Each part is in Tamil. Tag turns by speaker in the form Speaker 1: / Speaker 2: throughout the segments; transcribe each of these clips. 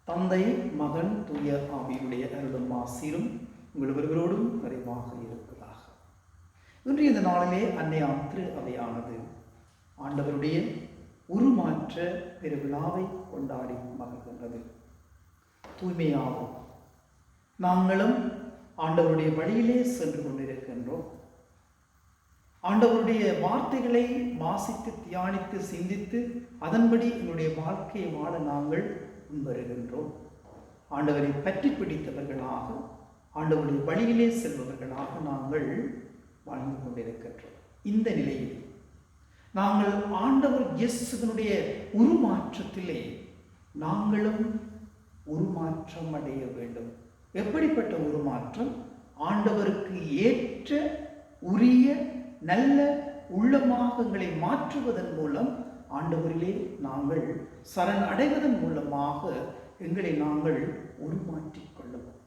Speaker 1: தந்தை, மகன், தூய ஆவியுடைய அருளும் ஆசீரும் உங்கள் ஒருவரோடும் நிறைவாக இருப்பதாக. இன்று இந்த நாளிலே அன்னையாம் திரு அவையானது ஆண்டவருடைய உருமாற்ற பெருவிழாவை கொண்டாடி மகிழ்கின்றது. தூய்மையாகும். நாங்களும் ஆண்டவருடைய வழியிலே சென்று கொண்டிருக்கின்றோம். ஆண்டவருடைய வார்த்தைகளை வாசித்து தியானித்து சிந்தித்து அதன்படி எங்களுடைய வாழ்க்கையை வாழ நாங்கள் முன்வருகின்றோம். ஆண்டவரை பற்றி பிடித்தவர்களாக, ஆண்டவருடைய வழியிலே செல்பவர்களாக நாங்கள் வாழ்ந்து கொண்டிருக்கின்றோம். இந்த நிலையில் நாங்கள் ஆண்டவர் இயேசுவினுடைய உருமாற்றத்திலே நாங்களும் உருமாற்றம் அடைய வேண்டும். எப்படிப்பட்ட உருமாற்றம்? ஆண்டவருக்கு ஏற்ற உரிய நல்ல உள்ளமாக எங்களை மாற்றுவதன் மூலம், ஆண்டவரிலே நாங்கள் சரண் அடைவதன் மூலமாக எங்களை நாங்கள் உருமாற்றிக் கொள்ளுவோம்.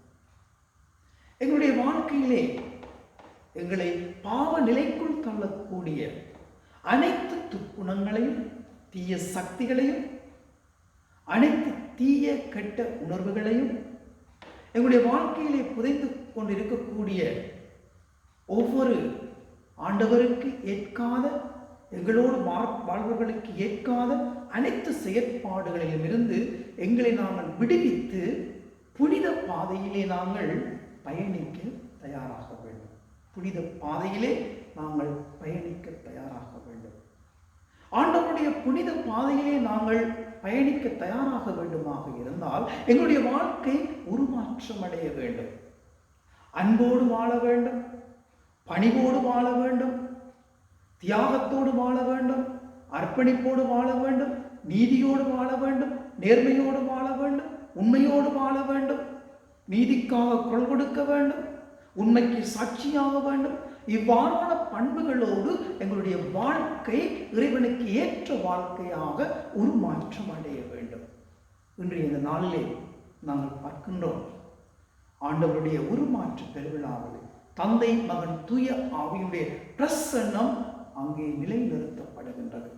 Speaker 1: எங்களுடைய வாழ்க்கையிலே எங்களை பாவ நிலைக்குள் தள்ளக்கூடிய அனைத்து துக்குணங்களையும், தீய சக்திகளையும், அனைத்து தீய கெட்ட உணர்வுகளையும், எங்களுடைய வாழ்க்கையிலே புதைந்து கொண்டிருக்கக்கூடிய ஒவ்வொரு ஆண்டவருக்கு ஏற்காத, எங்களோடு வாழ்வர்களுக்கு ஏற்காத அனைத்து செயற்பாடுகளிலும் இருந்து எங்களை நாங்கள் விடுவித்து புனித பாதையிலே நாங்கள் பயணிக்க தயாராக வேண்டும். புனித பாதையிலே நாங்கள் பயணிக்க தயாராக வேண்டும். ஆண்டவருடைய புனித பாதையிலே நாங்கள் பயணிக்க தயாராக வேண்டுமாக இருந்தால் எங்களுடைய வாழ்க்கை உருமாற்றம் அடைய வேண்டும். அன்போடு வாழ வேண்டும், பணிவோடு வாழ வேண்டும், தியாகத்தோடு வாழ வேண்டும், அர்ப்பணிப்போடு வாழ வேண்டும், நீதியோடு வாழ வேண்டும், நேர்மையோடு வாழ வேண்டும், உண்மையோடு வாழ வேண்டும், நீதிக்காக குரல் கொடுக்க வேண்டும், உண்மைக்கு சாட்சியாக வேண்டும். இவ்வாறான பண்புகளோடு எங்களுடைய வாழ்க்கை இறைவனுக்கு ஏற்ற வாழ்க்கையாக உருமாற்றம் அடைய வேண்டும். இன்றைய இந்த நாளிலே நாங்கள் பார்க்கின்றோம், ஆண்டவருடைய உருமாற்ற பெருவிழாவில் தந்தை, மகன், தூய ஆவியுடைய பிரசன்னம் அங்கே நிலைநிறுத்தப்படுகின்றது.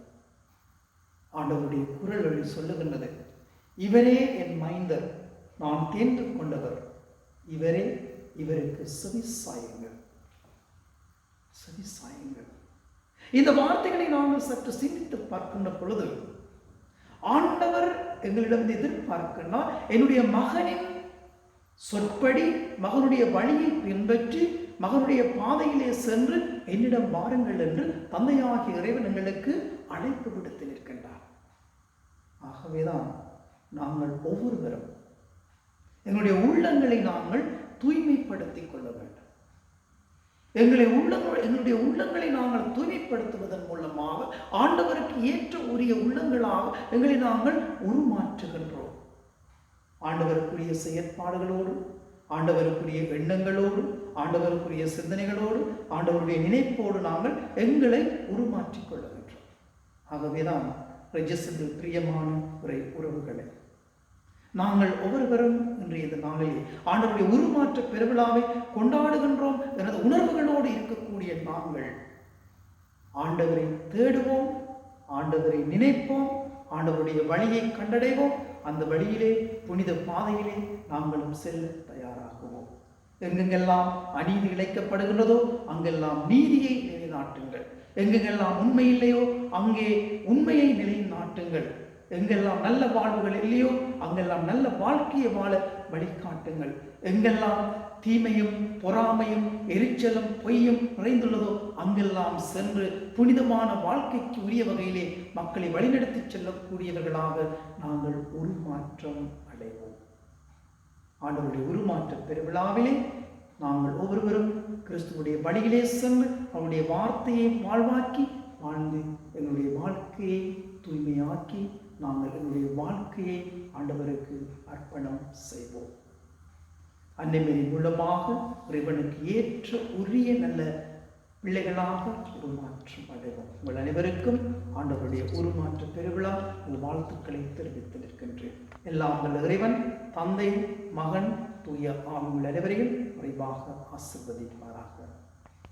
Speaker 1: ஆண்டவருடைய குரல் வழி சொல்லுகின்றது, இவரே என் மைந்தர், நான் தேர்ந்து கொண்டவர், இவரே, இவருக்கு செவிசாயுங்கள், செவிசாயுங்கள். இந்த வார்த்தைகளை நாங்கள் சற்று சிந்தித்து பார்க்கின்ற பொழுது ஆண்டவர் எங்களிடம் எதிர்பார்க்கிறார், என்னுடைய மகனின் சொற்படி, மகனுடைய வழியை பின்பற்றி, மகனுடைய பாதையிலே சென்று என்னிடம் வாருங்கள் என்று தந்தையாகிய இறைவன் எங்களுக்கு அழைப்பு விடுத்து நிற்கின்றார். ஆகவேதான் நாங்கள் ஒவ்வொருவரும் எங்களுடைய உள்ளங்களை நாங்கள் தூய்மைப்படுத்திக் கொள்ள வேண்டும். எங்களுடைய உள்ளங்களை நாங்கள் தூய்மைப்படுத்துவதன் மூலமாக ஆண்டவருக்கு ஏற்ற உரிய உள்ளங்களாக எங்களை நாங்கள் உருமாற்றுகின்றோம். ஆண்டவருக்குரிய செயற்பாடுகளோடு, ஆண்டவருக்குரிய எண்ணங்களோடு, ஆண்டவருக்குரிய சிந்தனைகளோடு, ஆண்டவருடைய நினைப்போடு நாங்கள் எங்களை உருமாற்றிக் கொள்ளுகின்றோம். ஆகவேதான் ரெஜிஸ்டரில் பிரியமான உறவுகளை நாங்கள் ஒவ்வொருவரும் இன்றைய இந்த நாளிலே ஆண்டவருடைய உருமாற்ற பெருவிழாவை கொண்டாடுகின்றோம். எனது உணர்வுகளோடு இருக்கக்கூடிய நாங்கள் ஆண்டவரை தேடுவோம், ஆண்டவரை நினைப்போம், ஆண்டவருடைய வழியை கண்டடைவோம். அந்த வழியிலே, புனித பாதையிலே நாங்களும் செல்ல தயாராகுவோம். எங்கெங்கெல்லாம் அநீதி இழைக்கப்படுகின்றதோ அங்கெல்லாம் நீதியை நிலைநாட்டுங்கள். எங்கெங்கெல்லாம் உண்மை இல்லையோ அங்கே உண்மையை நிலைநாட்டுங்கள். எங்கெல்லாம் நல்ல வாழ்வுகள் இல்லையோ அங்கெல்லாம் நல்ல வாழ்க்கையை வாழ வழிகாட்டுங்கள். எங்கெல்லாம் தீமையும் பொறாமையும் எரிச்சலும் பொய்யும் நிறைந்துள்ளதோ அங்கெல்லாம் சென்று புனிதமான வாழ்க்கைக்கு உரிய வகையிலே மக்களை வழிநடத்தி செல்லக்கூடியவர்களாக நாங்கள் உருமாற்றம் அடைவோம். ஆண்டவருடைய உருமாற்ற பெருவிழாவிலே நாங்கள் ஒவ்வொருவரும் கிறிஸ்துவுடைய வழியிலே சென்று அவருடைய வார்த்தையை வாழ்வாக்கி வாழ்ந்து எங்களுடைய வாழ்க்கையை தூய்மையாக்கி நாங்கள் எங்களுடைய வாழ்க்கையை ஆண்டவருக்கு அர்ப்பணம் செய்வோம். அன்னைமரின் மூலமாக இறைவனுக்கு ஏற்ற உரிய நல்ல பிள்ளைகளாக உருமாற்றம் அடைவோம். உங்கள் அனைவருக்கும் ஆண்டவருடைய உருமாற்ற பெருவிழா வாழ்த்துக்களை தெரிவித்து நிற்கின்றேன். எல்லாம் வல்ல இறைவன் தந்தை, மகன், தூய ஆவி அனைவரையும் விரைவாக ஆசீர்வதிப்பாராக.